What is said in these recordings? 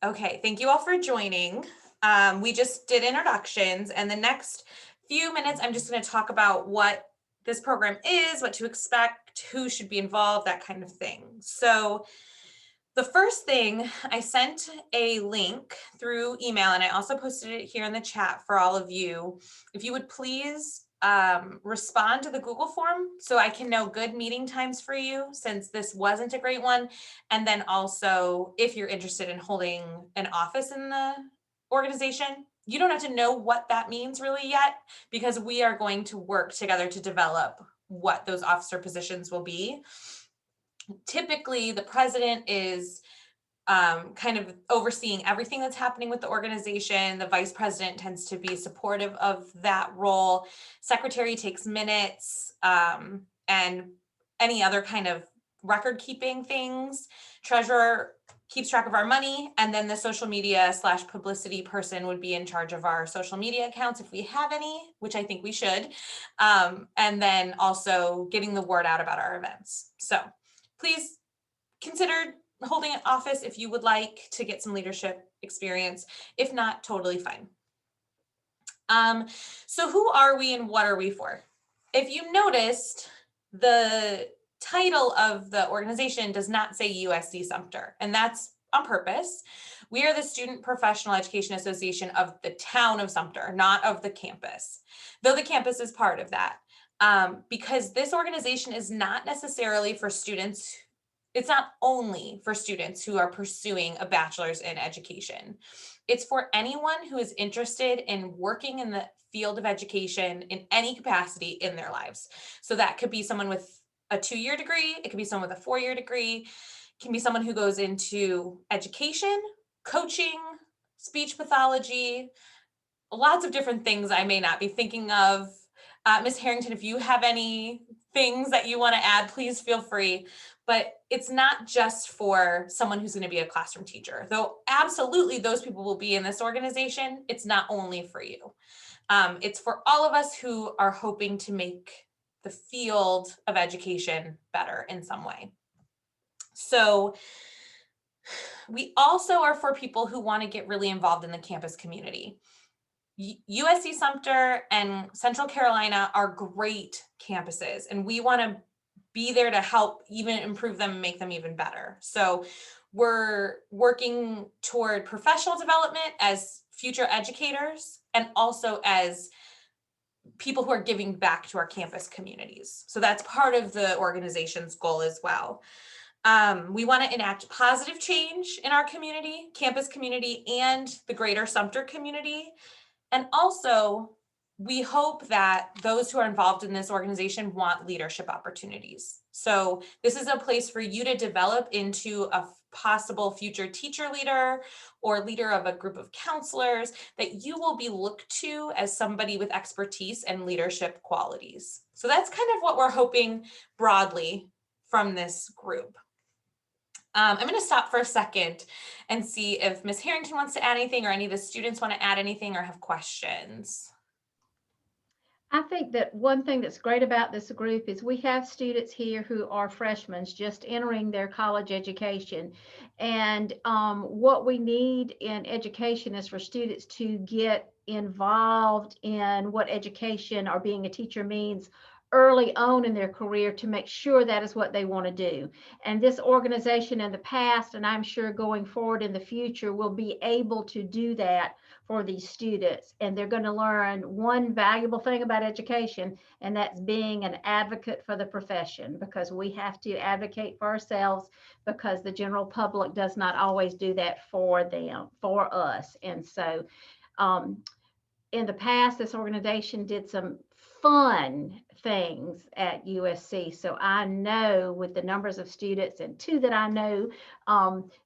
Okay, thank you all for joining. We just did introductions, and the next few minutes, I'm just going to talk about what this program is, what to expect, who should be involved, that kind of thing. So the first thing, I sent a link through email, and I also posted it here in the chat for all of you. If you would please respond to the Google form so I can know good meeting times for you, since this wasn't a great one. And then also, if you're interested in holding an office in the organization, you don't have to know what that means really yet, because we are going to work together to develop what those officer positions will be. Typically, the president is kind of overseeing everything that's happening with the organization. The vice president tends to be supportive of that role. Secretary takes minutes, and any other kind of record keeping things. Treasurer keeps track of our money, and then the social media / publicity person would be in charge of our social media accounts if we have any, which I think we should, and then also getting the word out about our events. So please consider holding an office if you would like to get some leadership experience. If not, totally fine. So who are we and what are we for? If you noticed, the title of the organization does not say USC Sumter, and that's on purpose. We are the Student Professional Education Association of the town of Sumter, not of the campus, though the campus is part of that, because this organization is not necessarily for students. It's not only for students who are pursuing a bachelor's in education. It's for anyone who is interested in working in the field of education in any capacity in their lives. So that could be someone with a 2-year degree, it could be someone with a 4-year degree, it can be someone who goes into education, coaching, speech pathology, lots of different things I may not be thinking of. Ms. Harrington, if you have any things that you want to add, please feel free. But it's not just for someone who's going to be a classroom teacher, though absolutely those people will be in this organization. It's not only for you. It's for all of us who are hoping to make the field of education better in some way. So we also are for people who want to get really involved in the campus community. USC Sumter and Central Carolina are great campuses, and we want to be there to help even improve them and make them even better. So we're working toward professional development as future educators and also as people who are giving back to our campus communities. So that's part of the organization's goal as well. We want to enact positive change in our community, campus community, and the greater Sumter community. And also, we hope that those who are involved in this organization want leadership opportunities. So this is a place for you to develop into a possible future teacher leader or leader of a group of counselors that you will be looked to as somebody with expertise and leadership qualities. So that's kind of what we're hoping broadly from this group. I'm going to stop for a second and see if Ms. Harrington wants to add anything or any of the students want to add anything or have questions. I think that one thing that's great about this group is we have students here who are freshmen just entering their college education. And what we need in education is for students to get involved in what education or being a teacher means early on in their career to make sure that is what they want to do. And this organization in the past, and I'm sure going forward in the future, will be able to do that for these students. And they're going to learn one valuable thing about education, and that's being an advocate for the profession, because we have to advocate for ourselves because the general public does not always do that for them, for us. And so in the past, this organization did some fun things at USC. So I know with the numbers of students, and two that I know,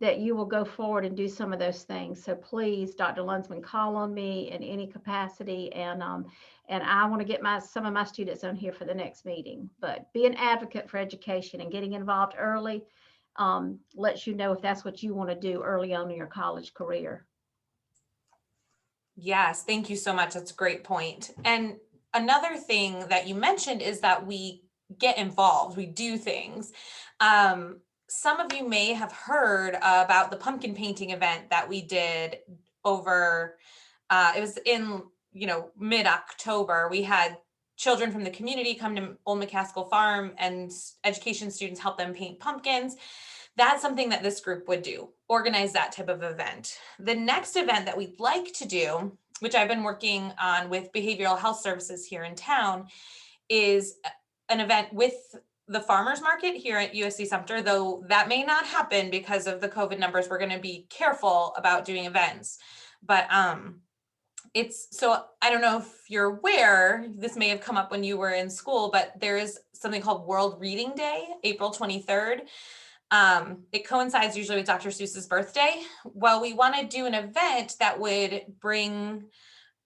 that you will go forward and do some of those things. So please, Dr. Lunsman, call on me in any capacity. And I want to get some of my students on here for the next meeting. But be an advocate for education, and getting involved early lets you know if that's what you want to do early on in your college career. Yes, thank you so much. That's a great point. And another thing that you mentioned is that we get involved, we do things. some of you may have heard about the pumpkin painting event that we did over, it was in, mid-October. We had children from the community come to Old McCaskill Farm, and education students help them paint pumpkins. That's something that this group would do, organize that type of event. The next event that we'd like to do, which I've been working on with behavioral health services here in town, is an event with the farmers market here at USC Sumter, though that may not happen because of the COVID numbers. We're going to be careful about doing events. But it's, so I don't know if you're aware, this may have come up when you were in school, but there is something called World Reading Day, April 23rd. It coincides usually with Dr. Seuss's birthday. Well, we want to do an event that would bring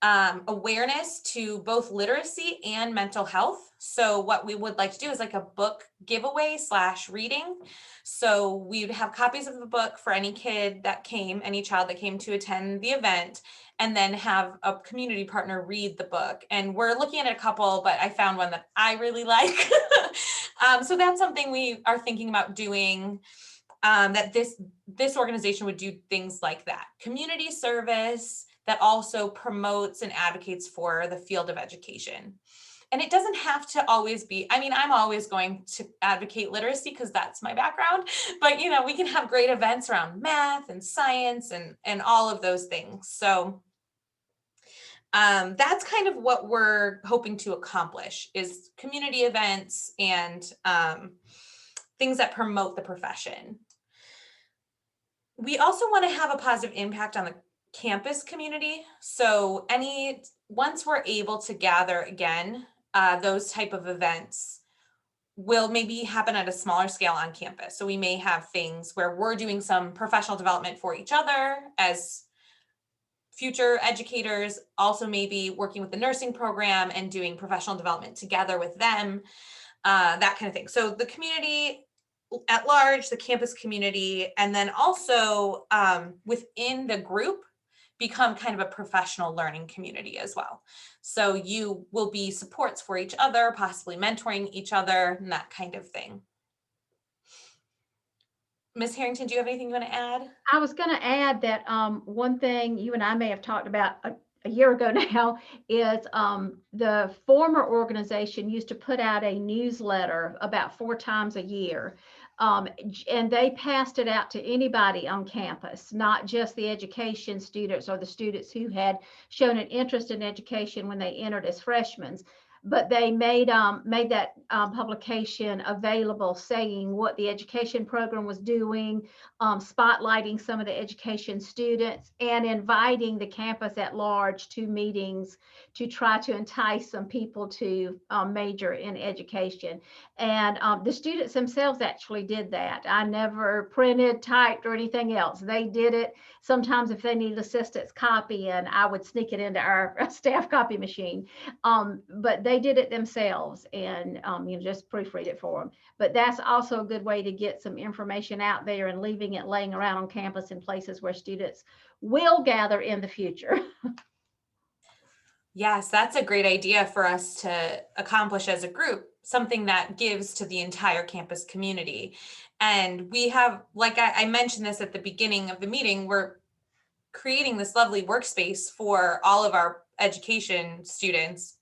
awareness to both literacy and mental health. So what we would like to do is like a book giveaway / reading. So we'd have copies of the book for any kid that came, any child that came to attend the event, and then have a community partner read the book. And we're looking at a couple, but I found one that I really like. So that's something we are thinking about doing. That this organization would do things like that. Community service that also promotes and advocates for the field of education. And it doesn't have to always be, I mean, I'm always going to advocate literacy because that's my background, but we can have great events around math and science and all of those things. So that's kind of what we're hoping to accomplish, is community events and things that promote the profession. We also want to have a positive impact on the campus community. So once we're able to gather again, those type of events will maybe happen at a smaller scale on campus. So we may have things where we're doing some professional development for each other as future educators, also maybe working with the nursing program and doing professional development together with them, that kind of thing. So the community at large, the campus community, and then also within the group become kind of a professional learning community as well. So you will be supports for each other, possibly mentoring each other, and that kind of thing. Ms. Harrington, do you have anything you want to add? I was going to add that one thing you and I may have talked about a year ago now is the former organization used to put out a newsletter about 4 times a year. And they passed it out to anybody on campus, not just the education students or the students who had shown an interest in education when they entered as freshmen. But they made that publication available, saying what the education program was doing, spotlighting some of the education students, and inviting the campus at large to meetings to try to entice some people to major in education. And the students themselves actually did that. I never printed, typed, or anything else. They did it. Sometimes if they needed assistance copying, I would sneak it into our staff copy machine. But they did it themselves and just proofread it for them. But that's also a good way to get some information out there and leaving it laying around on campus in places where students will gather in the future. Yes, that's a great idea for us to accomplish as a group, something that gives to the entire campus community. And we have, like I mentioned this at the beginning of the meeting, we're creating this lovely workspace for all of our education students.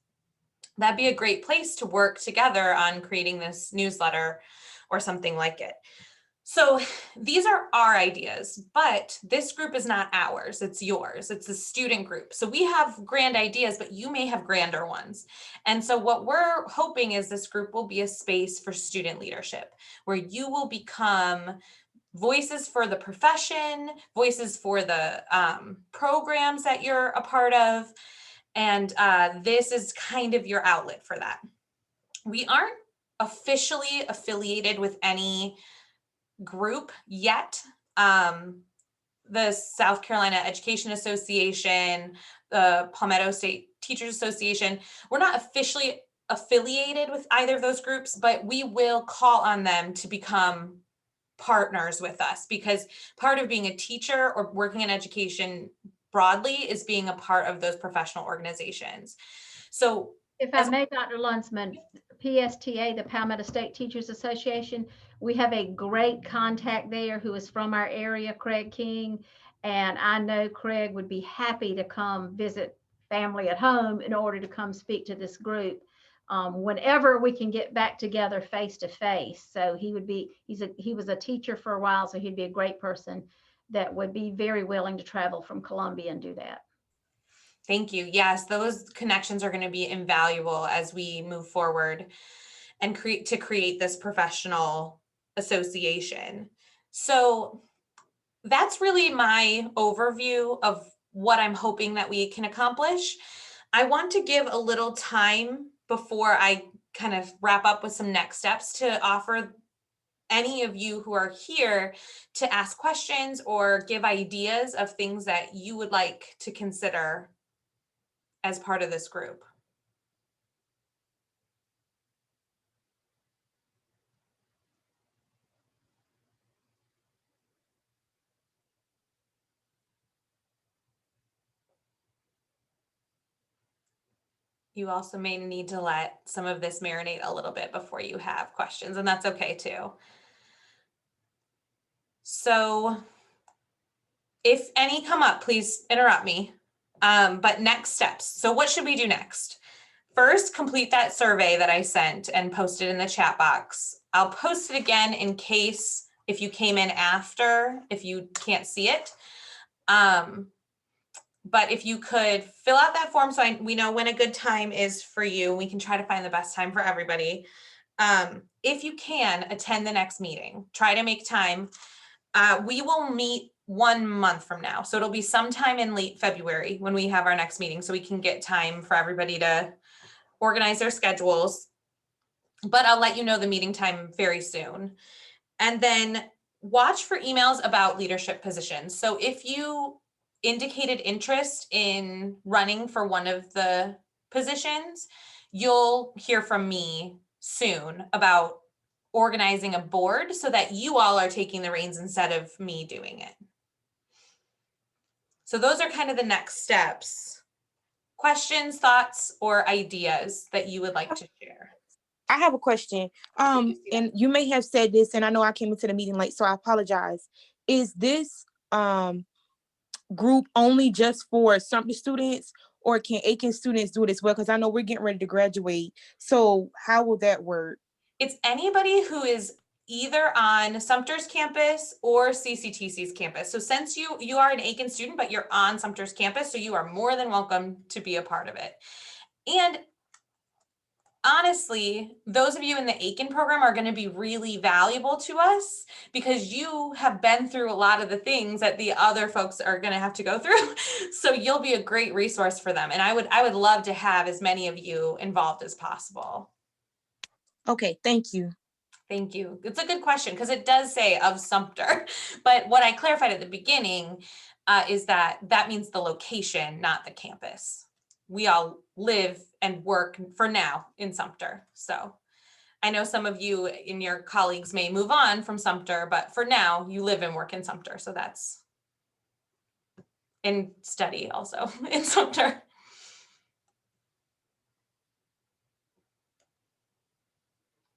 That'd be a great place to work together on creating this newsletter or something like it. So these are our ideas, but this group is not ours, it's yours. It's a student group. So we have grand ideas, but you may have grander ones. And so what we're hoping is this group will be a space for student leadership, where you will become voices for the profession, voices for the programs that you're a part of. And this is kind of your outlet for that. We aren't officially affiliated with any group yet. The South Carolina Education Association, the Palmetto State Teachers Association, we're not officially affiliated with either of those groups, but we will call on them to become partners with us, because part of being a teacher or working in education broadly is being a part of those professional organizations. So if I may, Dr. Lunsman, PSTA, the Palmetto State Teachers Association, We have a great contact there who is from our area, Craig King, and I know Craig would be happy to come visit family at home in order to come speak to this group whenever we can get back together face to face. So he would be, he was a teacher for a while, so he'd be a great person that would be very willing to travel from Columbia and do that. Thank you. Yes, those connections are going to be invaluable as we move forward and create this professional association. So that's really my overview of what I'm hoping that we can accomplish. I want to give a little time before I kind of wrap up with some next steps to offer any of you who are here to ask questions or give ideas of things that you would like to consider as part of this group. You also may need to let some of this marinate a little bit before you have questions, and that's okay too. So if any come up, please interrupt me. But next steps. So what should we do next? First, complete that survey that I sent and posted in the chat box. I'll post it again in case if you came in after, if you can't see it. But if you could fill out that form so we know when a good time is for you, we can try to find the best time for everybody. If you can, attend the next meeting. Try to make time. We will meet 1 month from now. So it'll be sometime in late February when we have our next meeting, so we can get time for everybody to organize their schedules. But I'll let you know the meeting time very soon. And then watch for emails about leadership positions. So if you indicated interest in running for one of the positions, you'll hear from me soon about organizing a board so that you all are taking the reins instead of me doing it. So those are kind of the next steps. Questions, thoughts, or ideas that you would like to share? I have a question. And you may have said this, and I know I came into the meeting late, so I apologize. Is this group only just for Sumter students, or can Aiken students do it as well? Because I know we're getting ready to graduate. So how will that work? It's anybody who is either on Sumter's campus or CCTC's campus. So since you are an Aiken student, but you're on Sumter's campus, so you are more than welcome to be a part of it. And honestly, those of you in the Aiken program are going to be really valuable to us because you have been through a lot of the things that the other folks are going to have to go through. So you'll be a great resource for them. And I would love to have as many of you involved as possible. Okay, thank you. Thank you. It's a good question because it does say of Sumter, but what I clarified at the beginning is that means the location, not the campus. We all live and work for now in Sumter. So I know some of you and your colleagues may move on from Sumter, but for now you live and work in Sumter. So that's and study also in Sumter.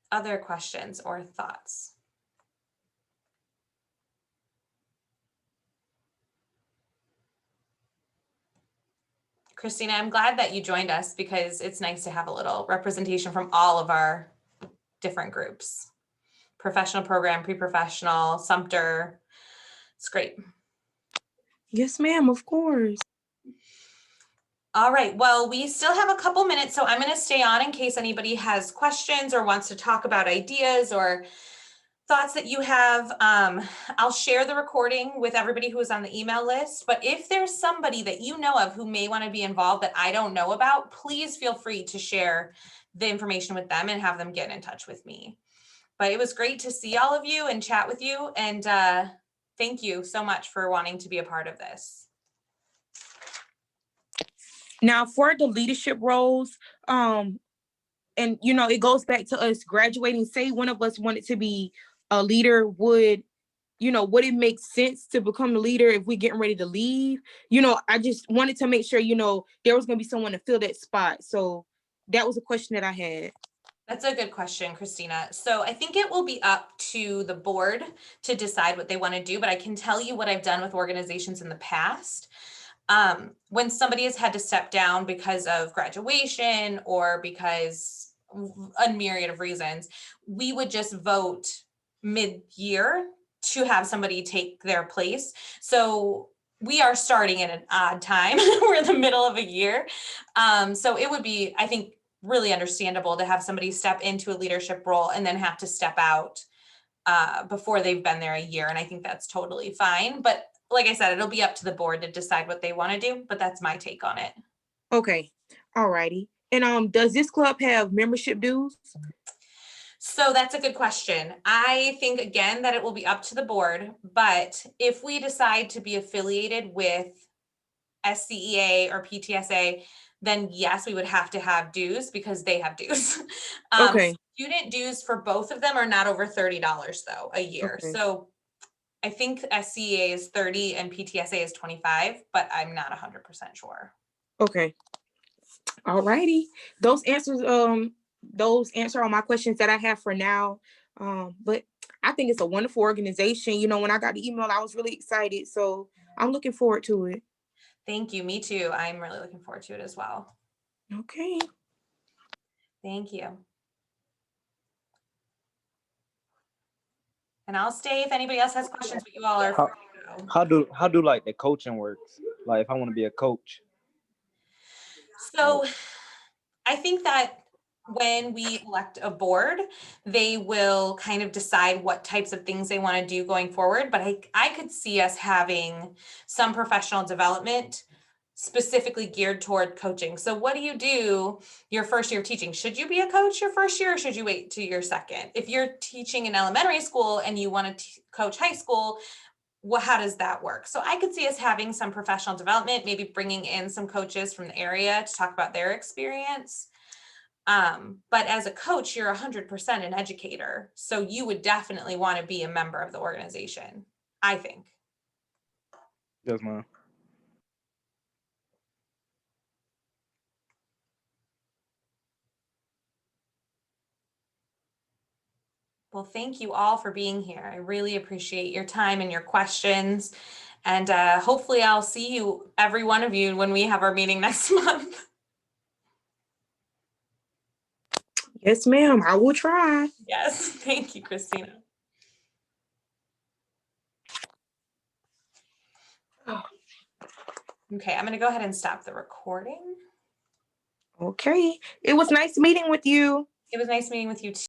Other questions or thoughts? Christina, I'm glad that you joined us because it's nice to have a little representation from all of our different groups. Professional program, pre-professional, Sumter. It's great. Yes, ma'am, of course. All right, well, we still have a couple minutes, so I'm going to stay on in case anybody has questions or wants to talk about ideas or thoughts that you have. I'll share the recording with everybody who is on the email list, but if there's somebody that you know of who may want to be involved that I don't know about, please feel free to share the information with them and have them get in touch with me. But it was great to see all of you and chat with you, and thank you so much for wanting to be a part of this. Now for the leadership roles, and it goes back to us graduating. Say one of us wanted to be a leader, would it make sense to become the leader if we're getting ready to leave? I just wanted to make sure, there was going to be someone to fill that spot. So that was a question that I had. That's a good question, Christina. So I think it will be up to the board to decide what they want to do, but I can tell you what I've done with organizations in the past. When somebody has had to step down because of graduation or because a myriad of reasons, we would just vote mid-year to have somebody take their place. So we are starting at an odd time. We're in the middle of a year. So it would be, I think, really understandable to have somebody step into a leadership role and then have to step out before they've been there a year. And I think that's totally fine. But like I said, it'll be up to the board to decide what they want to do, but that's my take on it. Okay. All righty. And does this club have membership dues? So that's a good question. I think again that it will be up to the board, but if we decide to be affiliated with SCEA or PTSA, then yes, we would have to have dues because they have dues. Okay. Student dues for both of them are not over $30 though a year. Okay. So I think SCEA is 30 and PTSA is 25, but I'm not 100% sure. Okay. All righty. Those answer all my questions that I have for now. But I think it's a wonderful organization. You know, when I got the email, I was really excited. So I'm looking forward to it. Thank you. Me too. I'm really looking forward to it as well. Okay. Thank you. And I'll stay if anybody else has questions, but you all are free to go. How do like the coaching works? Like if I want to be a coach. So I think that when we elect a board, they will kind of decide what types of things they want to do going forward. But I could see us having some professional development specifically geared toward coaching. So what do you do your first year of teaching? Should you be a coach your first year or should you wait to your second? If you're teaching in elementary school and you want to coach high school, how does that work? So I could see us having some professional development, maybe bringing in some coaches from the area to talk about their experience. But as a coach, you're 100% an educator. So you would definitely want to be a member of the organization, I think. Yes, ma'am. Well, thank you all for being here. I really appreciate your time and your questions. And hopefully I'll see you, every one of you, when we have our meeting next month. Yes, ma'am. I will try. Yes, thank you, Christina. Okay, I'm going to go ahead and stop the recording. Okay. It was nice meeting with you. It was nice meeting with you too.